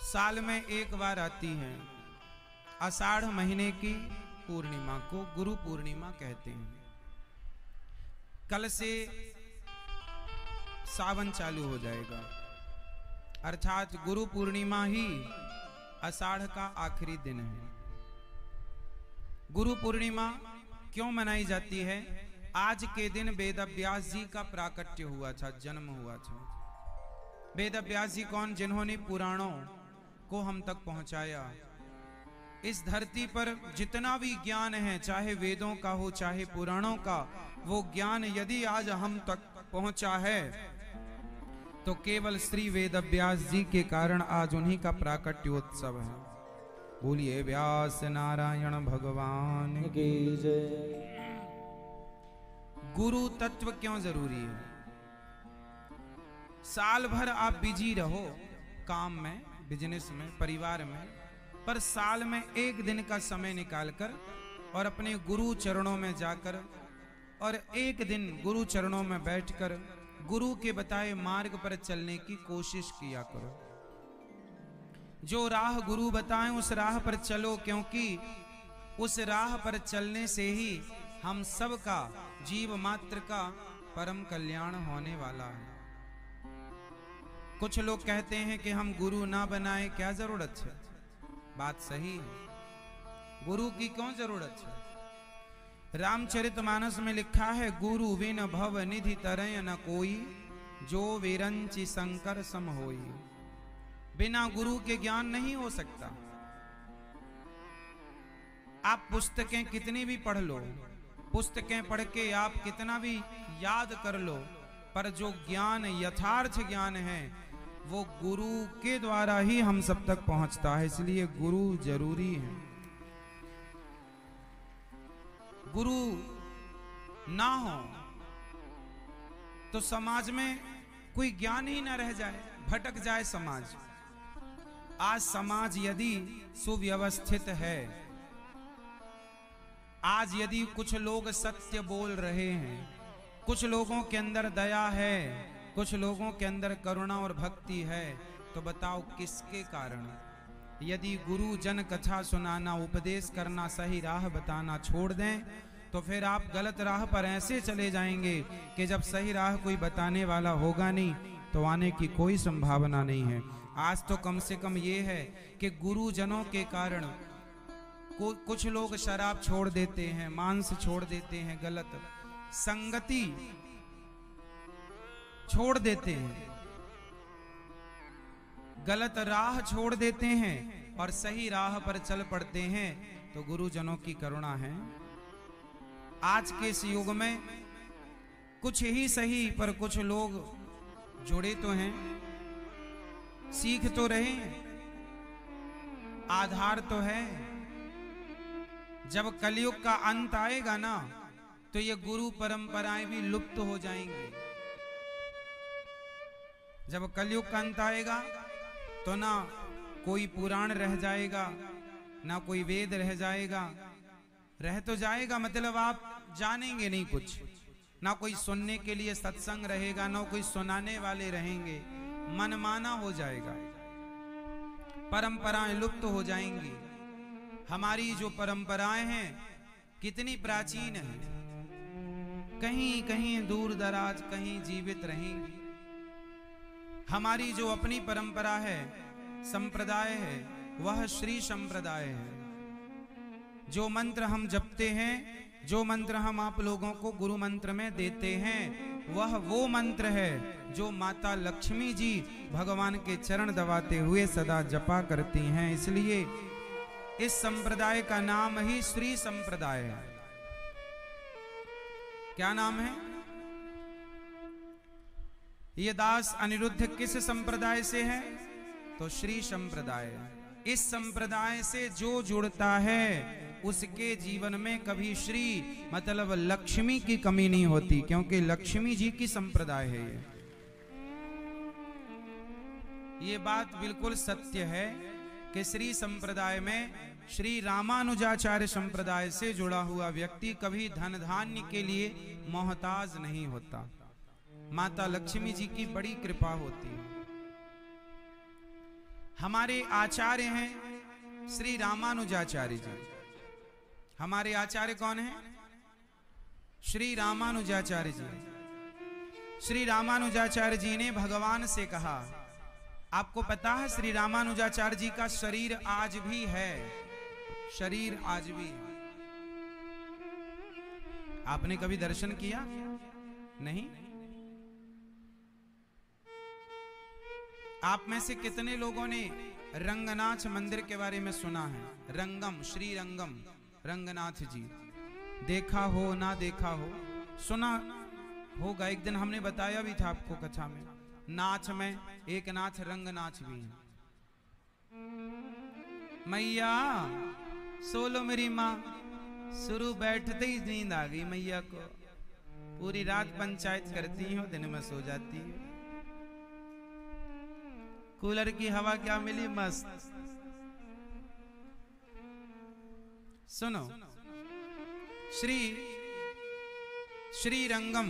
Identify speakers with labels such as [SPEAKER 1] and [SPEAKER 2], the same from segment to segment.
[SPEAKER 1] साल में एक बार आती है। आषाढ़ महीने की पूर्णिमा को गुरु पूर्णिमा कहते हैं। कल से सावन चालू हो जाएगा, अर्थात गुरु पूर्णिमा ही आषाढ़ का आखिरी दिन है। गुरु पूर्णिमा क्यों मनाई जाती है? आज के दिन वेदव्यास जी का प्राकट्य हुआ था, जन्म हुआ था। वेदव्यास जी कौन? जिन्होंने पुराणों को हम तक पहुंचाया। इस धरती पर जितना भी ज्ञान है, चाहे वेदों का हो चाहे पुराणों का, वो ज्ञान यदि आज हम तक पहुंचा है तो केवल श्री वेदव्यास जी के कारण आज उन्हीं का प्राकट्योत्सव है। बोलिए व्यास नारायण भगवान की जय। गुरु तत्व क्यों जरूरी है? साल भर आप बिजी रहो काम में, बिजनेस में, परिवार में, पर साल में एक दिन का समय निकालकर और अपने गुरु चरणों में जाकर और एक दिन गुरु चरणों में बैठकर गुरु के बताए मार्ग पर चलने की कोशिश किया करो। जो राह गुरु बताएं उस राह पर चलो, क्योंकि उस राह पर चलने से ही हम सब का, जीव मात्र का परम कल्याण होने वाला है। कुछ लोग कहते हैं कि हम गुरु ना बनाए, क्या जरूरत है? बात सही है, गुरु की क्यों जरूरत है? रामचरितमानस में लिखा है, गुरु बिन भव निधि तरय न कोई, जो विरंचि शंकर सम होई। बिना गुरु के ज्ञान नहीं हो सकता। आप पुस्तकें कितनी भी पढ़ लो, पुस्तकें पढ़ के आप कितना भी याद कर लो, पर जो ज्ञान यथार्थ ज्ञान है वो गुरु के द्वारा ही हम सब तक पहुंचता है। इसलिए गुरु जरूरी है। गुरु ना हो तो समाज में कोई ज्ञान ही ना रह जाए, भटक जाए समाज। आज समाज यदि सुव्यवस्थित है, आज यदि कुछ लोग सत्य बोल रहे हैं, कुछ लोगों के अंदर दया है, कुछ लोगों के अंदर करुणा और भक्ति है, तो बताओ किसके कारण? यदि गुरु जन कथा सुनाना, उपदेश करना, सही राह बताना छोड़ दें तो फिर आप गलत राह पर ऐसे चले जाएंगे कि जब सही राह कोई बताने वाला होगा नहीं तो आने की कोई संभावना नहीं है। आज तो कम से कम ये है कि गुरुजनों के कारण कुछ लोग शराब छोड़ देते हैं, मांस छोड़ देते हैं, गलत संगति छोड़ देते हैं, गलत राह छोड़ देते हैं और सही राह पर चल पड़ते हैं, तो गुरुजनों की करुणा है। आज के इस युग में कुछ ही सही पर कुछ लोग जुड़े तो हैं, सीख तो रहे हैं, आधार तो है। जब कलयुग का अंत आएगा ना तो ये गुरु परंपराएं भी लुप्त हो जाएंगी। जब कलयुग का अंत आएगा तो ना कोई पुराण रह जाएगा, ना कोई वेद रह जाएगा। रह तो जाएगा मतलब आप जानेंगे नहीं कुछ, ना कोई सुनने के लिए सत्संग रहेगा, ना कोई सुनाने वाले रहेंगे, मनमाना हो जाएगा, परंपराएं लुप्त हो जाएंगी। हमारी जो परंपराएं हैं कितनी प्राचीन है, कहीं कहीं दूर दराज कहीं जीवित रहेंगी। हमारी जो अपनी परंपरा है, संप्रदाय है, वह श्री संप्रदाय है। जो मंत्र हम जपते हैं, जो मंत्र हम आप लोगों को गुरु मंत्र में देते हैं, वह वो मंत्र है जो माता लक्ष्मी जी भगवान के चरण दबाते हुए सदा जपा करती हैं। इसलिए इस संप्रदाय का नाम ही श्री संप्रदाय है। क्या नाम है? ये दास अनिरुद्ध किस संप्रदाय से है? तो श्री संप्रदाय। इस संप्रदाय से जो जुड़ता है उसके जीवन में कभी श्री मतलब लक्ष्मी की कमी नहीं होती, क्योंकि लक्ष्मी जी की संप्रदाय है ये बात बिल्कुल सत्य है कि श्री संप्रदाय में श्री रामानुजाचार्य संप्रदाय से जुड़ा हुआ व्यक्ति कभी धन धान्य के लिए मोहताज नहीं होता। माता लक्ष्मी जी की बड़ी कृपा होती है। हमारे आचार्य हैं श्री रामानुजाचार्य जी। हमारे आचार्य कौन हैं? श्री रामानुजाचार्य जी। श्री रामानुजाचार्य जी ने भगवान से कहा, आपको पता है श्री रामानुजाचार्य जी का शरीर आज भी है, शरीर आज भी है। आपने कभी दर्शन किया? नहीं। आप में से कितने लोगों ने रंगनाथ मंदिर के बारे में सुना है? रंगम, श्री रंगम रंगनाथ जी, देखा हो ना देखा हो, सुना होगा। एक दिन हमने बताया भी था आपको कथा में। नाथ में एक नाथ रंगनाथ भी है। मैया सोलो मेरी माँ, शुरू बैठते ही नींद आ गई मैया को। पूरी रात पंचायत करती हो, दिन में सो जाती है। कूलर की हवा क्या मिली, मस्त। सुनो, श्री रंगम,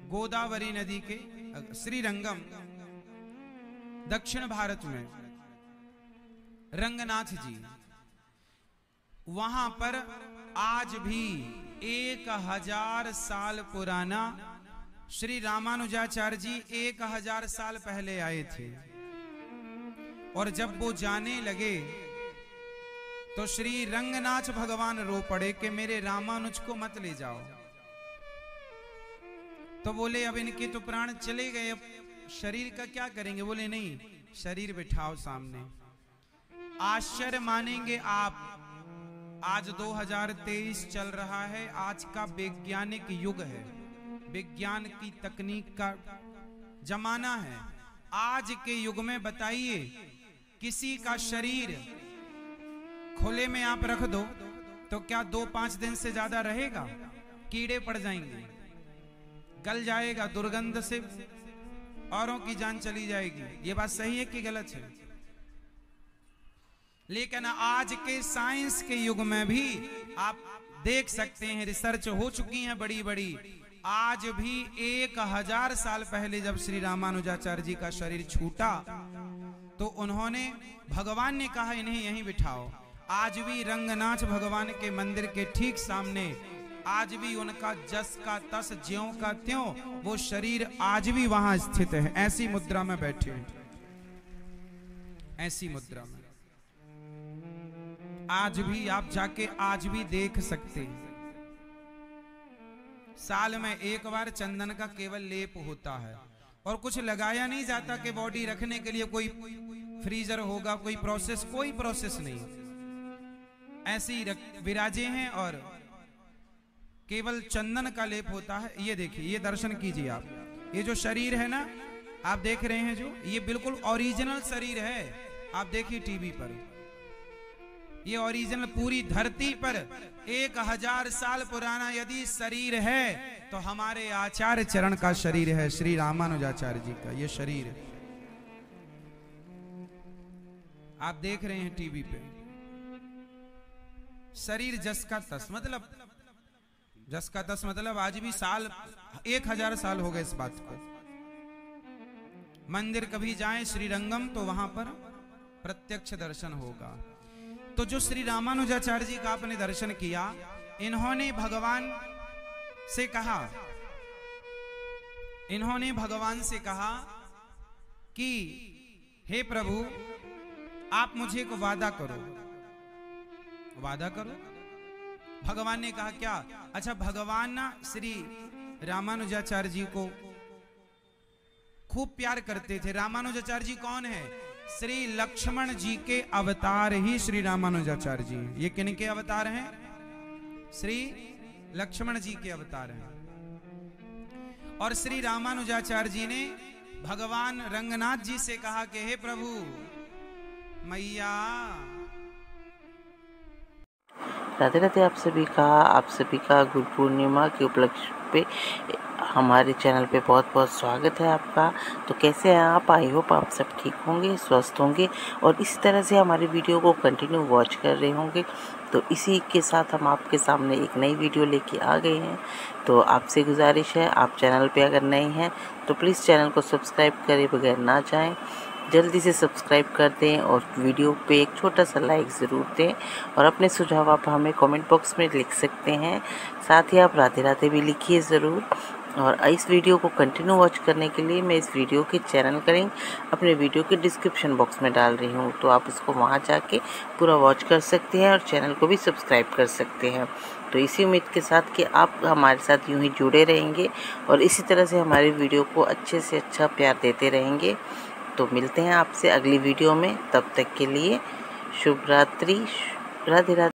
[SPEAKER 1] गोदावरी नदी के श्री रंगम दक्षिण भारत में रंगनाथ जी, वहां पर आज भी 1000 साल पुराना श्री रामानुजाचार्य जी 1000 साल पहले आए थे। और जब वो जाने लगे तो श्री रंगनाथ भगवान रो पड़े कि मेरे रामानुज को मत ले जाओ। तो बोले अब इनके तो प्राण चले गए, अब शरीर का क्या करेंगे? बोले नहीं, शरीर बिठाओ सामने। आश्चर्य मानेंगे आप, आज 2023 चल रहा है, आज का वैज्ञानिक युग है, विज्ञान की तकनीक का जमाना है। आज के युग में बताइए, किसी का शरीर खुले में आप रख दो तो क्या 2-5 दिन से ज्यादा रहेगा? कीड़े पड़ जाएंगे, गल जाएगा, दुर्गंध से औरों की जान चली जाएगी। ये बात सही है कि गलत है? लेकिन आज के साइंस के युग में भी आप देख सकते हैं, रिसर्च हो चुकी है बड़ी बड़ी। आज भी 1000 साल पहले जब श्री रामानुजाचार्य जी का शरीर छूटा तो उन्होंने, भगवान ने कहा इन्हें यहीं बिठाओ। आज भी रंगनाथ भगवान के मंदिर के ठीक सामने आज भी उनका जस का तस, ज्यों का त्यों वो शरीर आज भी वहां स्थित है। ऐसी मुद्रा में बैठे हैं, ऐसी मुद्रा में आज भी आप जाके आज भी देख सकते हैं। साल में एक बार चंदन का केवल लेप होता है और कुछ लगाया नहीं जाता कि बॉडी रखने के लिए कोई फ्रीजर होगा, कोई प्रोसेस, कोई प्रोसेस नहीं। ऐसे ही विराजे हैं और केवल चंदन का लेप होता है। ये देखिए, ये दर्शन कीजिए आप। ये जो शरीर है ना, आप देख रहे हैं, जो ये बिल्कुल ओरिजिनल शरीर है। आप देखिए टीवी पर, ये ओरिजिनल पूरी धरती पर 1000 साल पुराना यदि शरीर है तो हमारे आचार्य चरण का शरीर है, श्री रामानुजाचार्य जी का ये शरीर है। आप देख रहे हैं टीवी पे, शरीर जस का तस, मतलब जस का तस, मतलब आज भी साल 1000 साल हो गए इस बात को। मंदिर कभी जाएं श्रीरंगम तो वहां पर प्रत्यक्ष दर्शन होगा। तो जो श्री रामानुजाचार्य जी का आपने दर्शन किया, इन्होंने भगवान से कहा, इन्होंने भगवान से कहा कि हे प्रभु, आप मुझे को वादा करो, वादा करो। भगवान ने कहा क्या? अच्छा, भगवान ना श्री रामानुजाचार्य जी को खूब प्यार करते थे। रामानुजाचार्य जी कौन है? श्री लक्ष्मण जी के अवतार ही श्री रामानुजाचार्य जी हैं। ये किन के अवतार हैं? श्री लक्ष्मण जी के अवतार हैं। और श्री रामानुजाचार्य जी ने भगवान रंगनाथ जी से कहा कि हे प्रभु, मैया।
[SPEAKER 2] राधे राधे आप सभी का गुरु पूर्णिमा के उपलक्ष्य पे हमारे चैनल पे बहुत बहुत स्वागत है आपका। तो कैसे हैं आप? आई होप आप सब ठीक होंगे, स्वस्थ होंगे और इसी तरह से हमारी वीडियो को कंटिन्यू वॉच कर रहे होंगे। तो इसी के साथ हम आपके सामने एक नई वीडियो लेके आ गए हैं। तो आपसे गुजारिश है, आप चैनल पे अगर नए हैं तो प्लीज़ चैनल को सब्सक्राइब करे बगैर ना जाएं। जल्दी से सब्सक्राइब कर दें और वीडियो पे एक छोटा सा लाइक ज़रूर दें और अपने सुझाव आप हमें कमेंट बॉक्स में लिख सकते हैं। साथ ही आप राधे राधे भी लिखिए ज़रूर। और इस वीडियो को कंटिन्यू वॉच करने के लिए मैं इस वीडियो के चैनल का लिंक अपने वीडियो के डिस्क्रिप्शन बॉक्स में डाल रही हूँ, तो आप उसको वहाँ जाके पूरा वॉच कर सकते हैं और चैनल को भी सब्सक्राइब कर सकते हैं। तो इसी उम्मीद के साथ कि आप हमारे साथ यूं ही जुड़े रहेंगे और इसी तरह से हमारी वीडियो को अच्छे से अच्छा प्यार देते रहेंगे। तो मिलते हैं आपसे अगली वीडियो में, तब तक के लिए शुभ रात्रि, राधे राधे।